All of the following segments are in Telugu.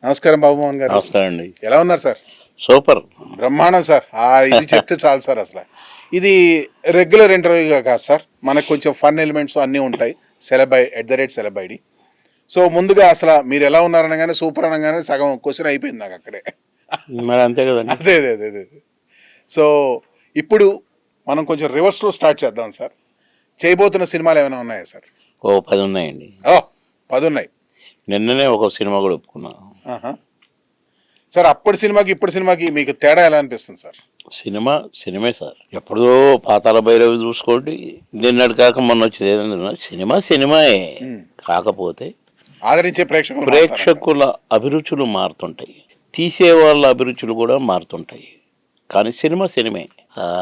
నమస్కారం బాబుమోహన్ గారు. నమస్కారం అండి. ఎలా ఉన్నారు సార్? సూపర్. బ్రహ్మాండం సార్. ఇది చెప్తే చాలు సార్. అసలు ఇది రెగ్యులర్ ఇంటర్వ్యూగా కాదు సార్, మనకు కొంచెం ఫన్ ఎలిమెంట్స్ అన్నీ ఉంటాయి. @celeb_ID. సో ముందుగా అసలు మీరు ఎలా ఉన్నారనగానే సూపర్ అనగానే సగం క్వశ్చన్ అయిపోయింది నాకు అక్కడే. మరి అంతే కదండి. అదే అదే అదే అదే సో ఇప్పుడు మనం కొంచెం రివర్స్లో స్టార్ట్ చేద్దాం సార్. చేయబోతున్న సినిమాలు ఏమైనా ఉన్నాయా సార్? 10 ఉన్నాయండి. 10 ఉన్నాయి. నిన్ననే ఒక సినిమా కూడా ఒప్పుకున్నా. సార్ అప్పటి సినిమాకి ఇప్పటి సినిమాకి మీకు తేడా ఎలా అనిపిస్తుంది సార్? సినిమే సార్. ఎప్పుడో పాతాళ భైరవి చూసుకోండి, నిన్నటి కాక మొన్న వచ్చేది ఏదైనా సినిమాయే. కాకపోతే ఆదరించే ప్రేక్షకుల అభిరుచులు మారుతుంటాయి, తీసే వాళ్ళ అభిరుచులు కూడా మారుతుంటాయి. కానీ సినిమే.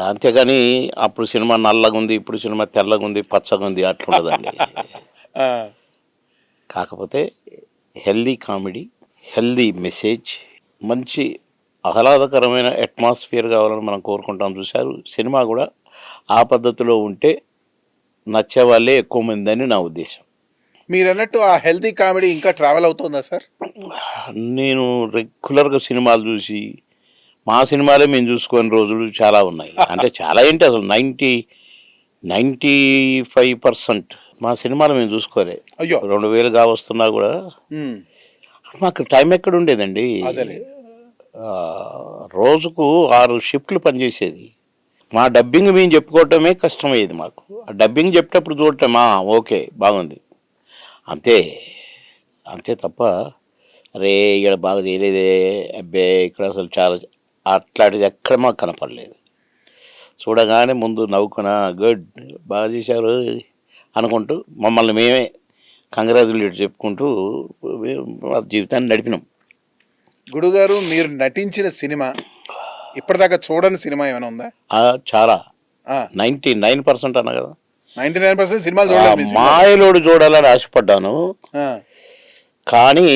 అంతేగాని అప్పుడు సినిమా నల్లగుంది, ఇప్పుడు సినిమా తెల్లగుంది, పచ్చగుంది అట్లుండదండి. కాకపోతే హెల్దీ కామెడీ, హెల్దీ మెసేజ్, మంచి ఆహ్లాదకరమైన అట్మాస్ఫియర్ కావాలని మనం కోరుకుంటాం. చూశారు, సినిమా కూడా ఆ పద్ధతిలో ఉంటే నచ్చే వాళ్ళే ఎక్కువ మంది అని నా ఉద్దేశం. మీరు అన్నట్టు ఆ హెల్తీ కామెడీ ఇంకా ట్రావెల్ అవుతుందా సార్? నేను రెగ్యులర్గా సినిమాలు చూసి మా సినిమాలే మేము చూసుకునే రోజులు చాలా ఉన్నాయి. అంటే చాలా ఏంటి అసలు 95% మా సినిమాలు మేము చూసుకోలే. అయ్యో, 2000 కావస్తున్నా కూడా మాకు టైం ఎక్కడ ఉండేదండి. రోజుకు 6 షిఫ్ట్లు పనిచేసేది. మా డబ్బింగ్ మేము చెప్పుకోవటమే కష్టమయ్యేది మాకు. ఆ డబ్బింగ్ చెప్పేటప్పుడు చూడటమా ఓకే బాగుంది అంతే తప్ప అరే ఇక్కడ బాగా చేయలేదే, అబ్బే ఇక్కడ అసలు చాలా అట్లాంటిది ఎక్కడ మాకు కనపడలేదు. చూడగానే ముందు నవ్వుకున్నా, గుడ్ బాగా చేశారు అనుకుంటూ మమ్మల్ని మేమే కంగ్రాచులేట్ చెప్పుకుంటూ జీవితాన్ని నడిపినాం. గుడుగారు, మీరు నటించిన సినిమా ఇప్పటిదాకా చూడని సినిమా ఏమైనా ఉందా? చాలా 99% అన్నా కదా. 99% సినిమాలు చూడాలి. మాయలోడు చూడాలని ఆశపడ్డాను, కానీ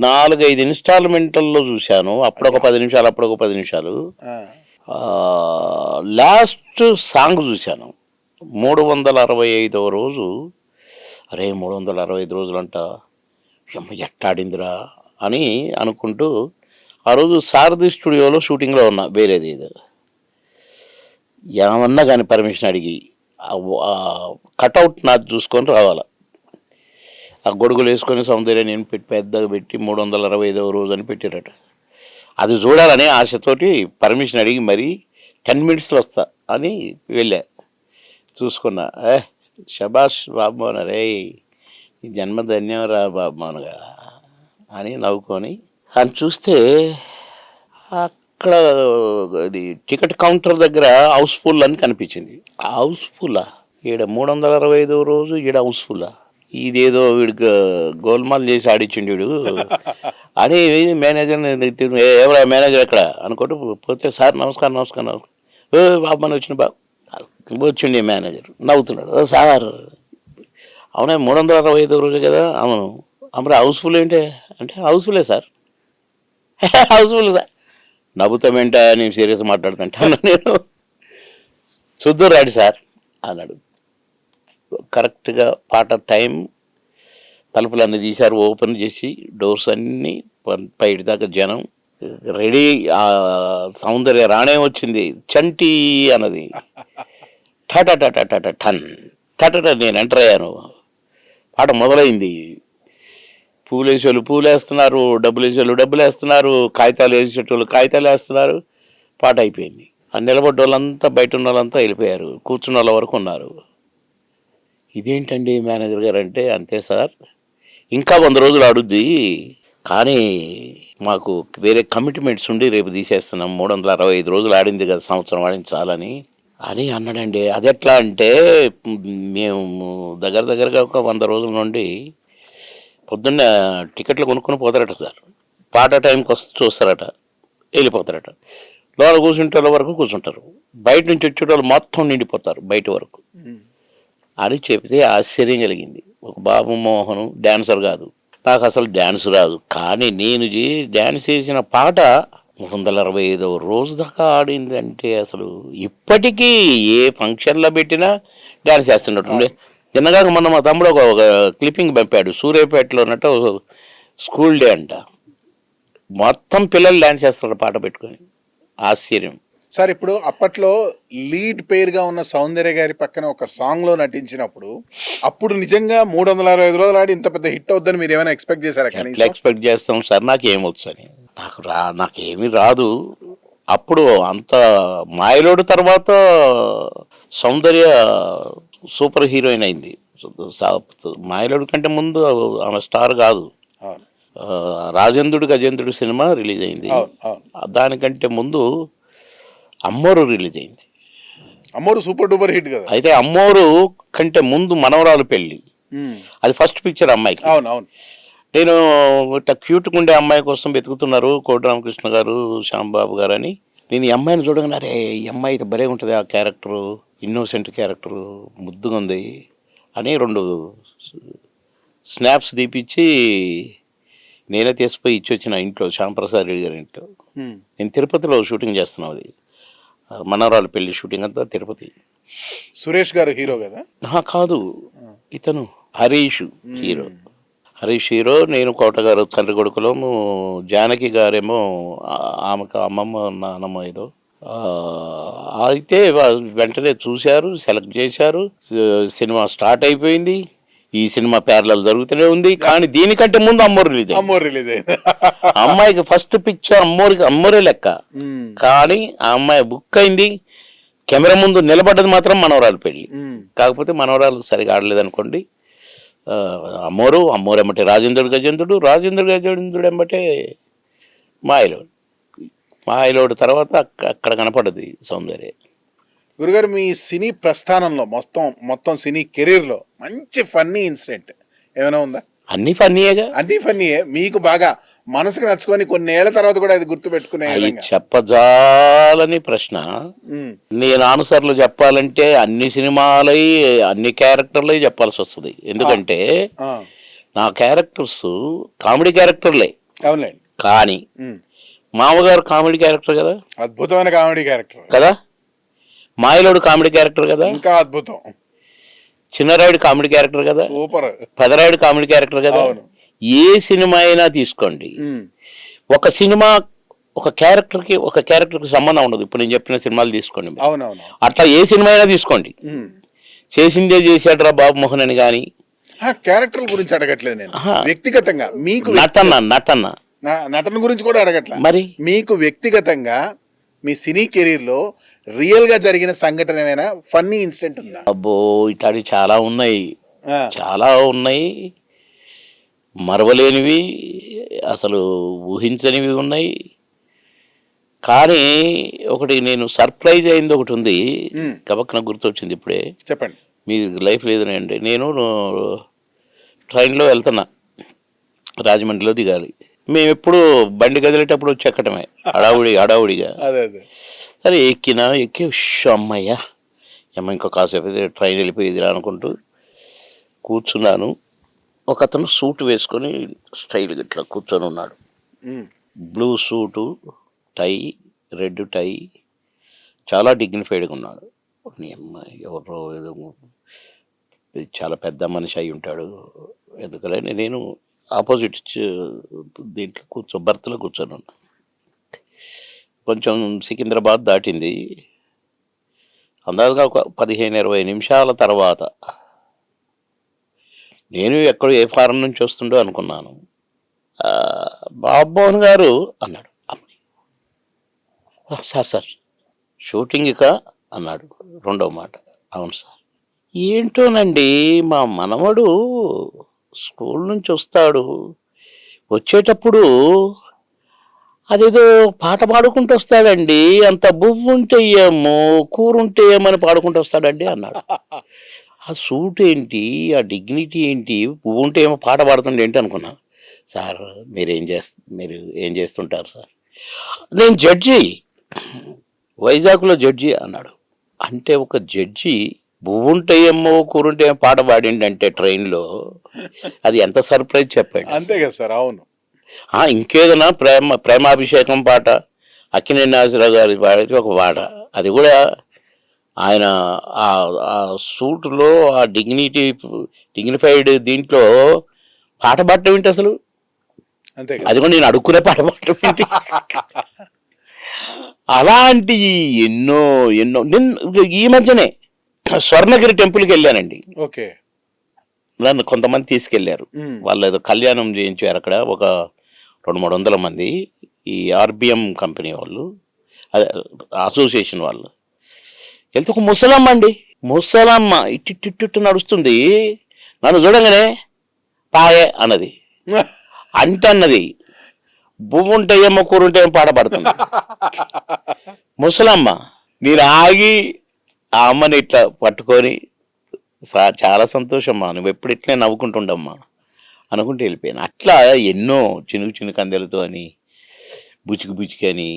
4-5 ఇన్స్టాల్మెంట్లలో చూశాను. అప్పుడొక 10 నిమిషాలు, అప్పుడొక 10 నిమిషాలు. లాస్ట్ సాంగ్ చూశాను 365వ రోజు. అరే 365 రోజులంట ఎట్టాడిందిరా అని అనుకుంటూ ఆ రోజు సారథి స్టూడియోలో షూటింగ్లో ఉన్నా. వేరేది ఏమన్నా కానీ పర్మిషన్ అడిగి కటౌట్ నాది చూసుకొని రావాలి. ఆ గొడుగులు వేసుకొని సౌందర్యం నేను పెద్దగా పెట్టి 365వ రోజు అని పెట్టారట. అది చూడాలని ఆశతోటి పర్మిషన్ అడిగి మరీ 10 మినిట్స్లో వస్తా అని వెళ్ళా. చూసుకున్నా, శబాష్ బాబుమోహన్, రే ఈ జన్మ ధన్యం రా బాబుమోహన్గా అని నవ్వుకొని అని చూస్తే అక్కడ అది టికెట్ కౌంటర్ దగ్గర హౌస్ఫుల్ అని కనిపించింది. హౌస్ఫుల్లా? ఈడ 365వ రోజు ఈడ హౌస్ఫుల్లా? ఇదేదో వీడికి గోల్మాల్ చేసి ఆడిచ్చిండు వీడు అని మేనేజర్ని ఎవరా మేనేజర్ ఎక్కడ అనుకుంటూ పోతే, సార్ నమస్కారం బాబు అని వచ్చిన బాబు వచ్చిండి మేనేజర్. నవ్వుతున్నాడు, సార్ అవునా 365 రోజు కదా? అవును. అప్పుడు హౌస్ఫుల్ ఏంటి అంటే, హౌస్ఫుల్లే సార్. Houseful sir. నవ్వుతామేంటా, నేను సీరియస్ మాట్లాడుతుంటాను. నేను చూద్దాం రాడు సార్ అన్నాడు. కరెక్ట్గా పాట టైం తలుపులన్నీ తీశారు, ఓపెన్ చేసి డోర్స్ అన్నీ పైటి దాకా జనం రెడీ. సౌందర్య రాణే వచ్చింది, చంటి అన్నది. టట నేను ఎంటర్ అయ్యాను. పాట మొదలైంది. పూలు వేసేవాళ్ళు పూలు వేస్తున్నారు, డబ్బులు వేసేవాళ్ళు డబ్బులు వేస్తున్నారు, కాగితాలు వేసేటోళ్ళు కాగితాలు వేస్తున్నారు. పాట అయిపోయింది. ఆ నిలబడ్డ వాళ్ళంతా బయట ఉన్న వాళ్ళంతా వెళ్ళిపోయారు, కూర్చున్న వాళ్ళ వరకు ఉన్నారు. ఇదేంటండి మేనేజర్ గారు అంటే, అంతే సార్ ఇంకా 100 రోజులు ఆడుద్ది, కానీ మాకు వేరే కమిట్మెంట్స్ ఉండి రేపు తీసేస్తున్నాం. 365 రోజులు ఆడింది కదా, సంవత్సరం ఆడింది చాలని అని అన్నాడండి. అది ఎట్లా అంటే, మేము దగ్గరగా ఒక 100 రోజుల నుండి పొద్దున్న టికెట్లు కొనుక్కొని పోతారట సార్. పాట టైంకి వస్తే చూస్తారట, వెళ్ళిపోతారట. లోపల కూర్చుంటే వరకు కూర్చుంటారు, బయట నుంచి వచ్చేటోళ్ళు మొత్తం నిండిపోతారు బయట వరకు అని చెప్తే ఆశ్చర్యం కలిగింది. ఒక బాబు మోహన్ డ్యాన్సర్ కాదు, నాకు అసలు డ్యాన్స్ రాదు, కానీ నేను డ్యాన్స్ చేసిన పాట 365వ రోజు దాకా ఆడింది అంటే అసలు ఇప్పటికీ ఏ ఫంక్షన్లో పెట్టినా డ్యాన్స్ చేస్తున్నట్టుండే. చిన్నగా మొన్న మా తమ్ముడు ఒక క్లిప్పింగ్ పంపాడు, సూర్యాపేటలో ఉన్నట్టు స్కూల్ డే అంట. మొత్తం పిల్లలు డాన్స్ చేస్తారు పాట పెట్టుకొని. ఆశ్చర్యం. సార్ ఇప్పుడు అప్పట్లో లీడ్ పేరుగా ఉన్న సౌందర్య గారి పక్కన ఒక సాంగ్ లో నటించినప్పుడు అప్పుడు నిజంగా 365 రోజులు ఆడి ఇంత పెద్ద హిట్ అవుద్దని మీరు ఏమైనా ఎక్స్పెక్ట్ చేశారా ఎట్లా కనీసం? ఎక్స్పెక్ట్ చేస్తాం సార్? నాకేమొచ్చు అని, నాకేమీ రాదు. అప్పుడు అంత మాయలోడు తర్వాత సౌందర్య సూపర్ హీరోయిన్ అయింది. మాయలోడు కంటే ముందు ఆమె స్టార్ కాదు. అవును, రాజేంద్రుడు గజేంద్రుడు సినిమా రిలీజ్ అయింది. అవును, అవును. దానికంటే ముందు అమ్మోరు రిలీజ్ అయింది. అమ్మోరు సూపర్ డూపర్ హిట్ కదా. అయితే అమ్మోరు కంటే ముందు మనవరాలు పెళ్ళి, అది ఫస్ట్ పిక్చర్ అమ్మాయికి. అవును, అవును. నేను ఇట్లా క్యూట్గా ఉండే అమ్మాయి కోసం వెతుకుతున్నారు కోటి రామకృష్ణ గారు, శ్యాంబాబు గారు అని. నేను ఈ అమ్మాయిని చూడగానే అరే ఈ అమ్మాయి అయితే భలే ఉంటుంది, ఆ క్యారెక్టరు ఇన్నోసెంట్ క్యారెక్టరు, ముద్దుగా ఉంది అని 2 స్నాప్స్ తీపిచ్చి నేనే తీసిపోయి ఇచ్చి వచ్చిన ఇంట్లో, శ్యాంప్రసాద్ రెడ్డి గారి ఇంట్లో. నేను తిరుపతిలో షూటింగ్ చేస్తున్నాను, అది మనవరాలు పెళ్లి షూటింగ్ అంతా తిరుపతి. సురేష్ గారు హీరో కదా? కాదు, ఇతను హరీష్ హీరో. హరీష్ హీరో, నేను కోట గారు తండ్రి కొడుకులోము, జానకి గారేమో ఆమెకు అమ్మమ్మ నాన్నమ్మ ఏదో. అయితే వెంటనే చూశారు, సెలెక్ట్ చేశారు, సినిమా స్టార్ట్ అయిపోయింది. ఈ సినిమా ప్యారలల్ జరుగుతూనే ఉంది. కానీ దీనికంటే ముందు అమ్మోరు రిలీజ్ అయింది. అమ్మాయికి ఫస్ట్ పిక్చర్ అమ్మోరే లెక్క. కానీ ఆ అమ్మాయి బుక్ అయింది, కెమెరా ముందు నిలబడ్డది మాత్రం మనవరాలు పెళ్ళి. కాకపోతే మనవరాలు సరిగా ఆడలేదు అనుకోండి. అమ్మోరు ఎమ్మటే రాజేంద్రుడు గజేంద్రుడు ఎమ్మటే మాయలోడు తర్వాత అక్కడ కనపడదు సౌందర్య. గురుగారు, మీ సినీ ప్రస్థానంలో మొత్తం సినీ కెరీర్లో మంచి ఫన్నీ ఇన్సిడెంట్ ఏమైనా ఉందా? అన్ని ఫన్నీయేగా. అన్ని ఫన్నీయే, మీకు బాగా మనసుకు నచ్చుకొని కొన్నేళ్ల తర్వాత కూడా అది గుర్తు పెట్టుకునే చెప్పజాలని ప్రశ్న. నేను ఆన్సర్లు చెప్పాలంటే అన్ని సినిమాలై అన్ని క్యారెక్టర్లే చెప్పాల్సి వస్తుంది. ఎందుకంటే నా క్యారెక్టర్స్ కామెడీ క్యారెక్టర్లే. అవునండి. కానీ మామగారు కామెడీ క్యారెక్టర్ కదా, అద్భుతమైన కామెడీ క్యారెక్టర్ కదా. మాయలోడు కామెడీ క్యారెక్టర్ కదా, ఇంకా అద్భుతం. చిన్నరాయుడు కామెడీ క్యారెక్టర్ కదా, సూపర్. పెదరాయుడు కామెడీ క్యారెక్టర్ కదా. ఏ సినిమా అయినా తీసుకోండి, ఒక సినిమా ఒక క్యారెక్టర్కి సంబంధం ఉండదు. ఇప్పుడు నేను చెప్పిన సినిమాలు తీసుకోండి, అట్లా ఏ సినిమా అయినా తీసుకోండి. చేసిందే చేశాడు రా బాబు మోహన్ అని. కానీ క్యారెక్టర్ గురించి అడగట్లేదు నేను, వ్యక్తిగతంగా మీకు నటన గురించి కూడా అడగట్లేదు. మరి మీకు వ్యక్తిగతంగా మీ సినీ కెరీర్ లో రియల్ గా జరిగిన సంఘటన ఏమైనా ఫన్నీ ఇన్సిడెంట్ ఉందా? అబ్బో, ఇట్లాంటి చాలా ఉన్నాయి, మరవలేనివి, అసలు ఊహించనివి ఉన్నాయి. కానీ ఒకటి నేను సర్ప్రైజ్ అయింది ఒకటి ఉంది, గబక్కన గుర్తొచ్చింది ఇప్పుడే. చెప్పండి. మీ లైఫ్ లేదనండి. నేను ట్రైన్లో వెళ్తున్నా, రాజమండ్రిలో దిగాలి. మేము ఎప్పుడు బండి కదిలేటప్పుడు వచ్చి ఎక్కడమే హడావుడిగా. సరే ఎక్కి అమ్మయ్యా ఇంకో కాసేపు ట్రైన్ వెళ్ళిపోయేదిరా అనుకుంటూ కూర్చున్నాను. ఒక అతను సూట్ వేసుకొని స్టైల్గా ఇట్లా కూర్చొని ఉన్నాడు. బ్లూ సూటు, టై, రెడ్ టై, చాలా డిగ్నిఫైడ్గా ఉన్నాడు. ఎవరో ఏదో చాలా పెద్ద మనిషి అయి ఉంటాడు. ఎందుకని నేను ఆపోజిట్ దీంట్లో బర్త్లో కూర్చొని ఉన్నా. కొంచెం సికింద్రాబాద్ దాటింది. అందాజుగా ఒక 15-20 నిమిషాల తర్వాత నేను ఎక్కడో ఏ ఫారం నుంచి వస్తుండో అనుకున్నాను. బాబుమోహన్ గారు అన్నాడు. సార్ షూటింగ్ ఇక అన్నాడు రెండవ మాట. అవును సార్. ఏంటోనండి, మా మనవడు స్కూల్ నుంచి వస్తాడు, వచ్చేటప్పుడు అదేదో పాట పాడుకుంటూ వస్తాడండి, అంత బువ్వు ఉంటే ఏమో కూర ఉంటే ఏమని పాడుకుంటూ వస్తాడండి అన్నాడు. ఆ సూట్ ఏంటి, ఆ డిగ్నిటీ ఏంటి, పువ్వు ఉంటే ఏమో పాట పాడుతుండే ఏంటి అనుకున్నా. సార్ మీరు ఏం చేస్తుంటారు సార్? నేను జడ్జి, వైజాగ్లో జడ్జి అన్నాడు. అంటే ఒక జడ్జి పువ్వుంటే ఏమో కూరుంటే ఏమో పాట పాడిండంటే ట్రైన్లో, అది ఎంత సర్ప్రైజ్ చెప్పండి. అంతే కదా సార్. అవును. ఇంకేదైనా ప్రేమాభిషేకం పాట అక్కినేని నాగేశ్వరరావు గారి పాడితే ఒక పాట, అది కూడా ఆయన ఆ సూట్లో ఆ డిగ్నిఫైడ్ దీంట్లో పాట పాడటం ఏంటి అసలు? అంతే కదా. అది కూడా నేను అడుక్కునే పాట పాడటం అలాంటి ఎన్నో ఎన్నో నేను ఈ మధ్యనే స్వర్ణగిరి టెంపుల్కి వెళ్ళానండి. ఓకే. నన్ను కొంతమంది తీసుకెళ్లారు. వాళ్ళు ఏదో కళ్యాణం చేయించారు అక్కడ, ఒక 200-300 మంది. ఈ ఆర్బిఎం కంపెనీ వాళ్ళు, అదే అసోసియేషన్ వాళ్ళు. వెళ్తే ఒక ముసలమ్మ అండి, ముసలమ్మ ఇట్టిట్టిట్టు నడుస్తుంది. నన్ను చూడంగానే పాయే అన్నది, అంటే అన్నది భూమి ఉంటే ఏమో కూరుంటే ఏమో పాట పడుతుంది ముసలమ్మ. నేను ఆగి ఆ అమ్మని ఇట్లా పట్టుకొని, చాలా సంతోషమ్మా, నువ్వు ఎప్పుడు ఇట్లే నవ్వుకుంటుండమ్మా అనుకుంటూ వెళ్ళిపోయాను. అట్లా ఎన్నో చినుకు చినుకు అందరితో అని, బుచికి బుచికి అని,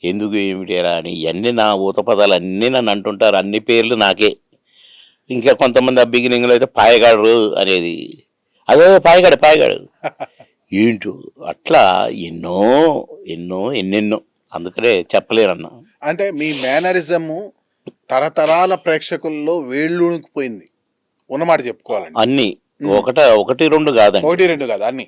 ఎందుకు ఏమిటేరా అని, ఇవన్నీ నా ఊత పదాలు అన్నీ నన్ను అంటుంటారు. అన్ని పేర్లు నాకే. ఇంకా కొంతమంది ఆ బిగినింగ్లో అయితే పాయగాడు అనేది, అదే పాయగాడు ఏంటో అట్లా ఎన్నో ఎన్నో ఎన్నెన్నో, అందుకనే చెప్పలేనన్నా. అంటే మీ మేనరిజము తరతరాల ప్రేక్షకుల్లో వేళ్ళూనికిపోయింది ఉన్నమాట చెప్పుకోవాలండి. అన్నీ ఒకటి రెండు కాదండి, 1-2 కాదు, అన్ని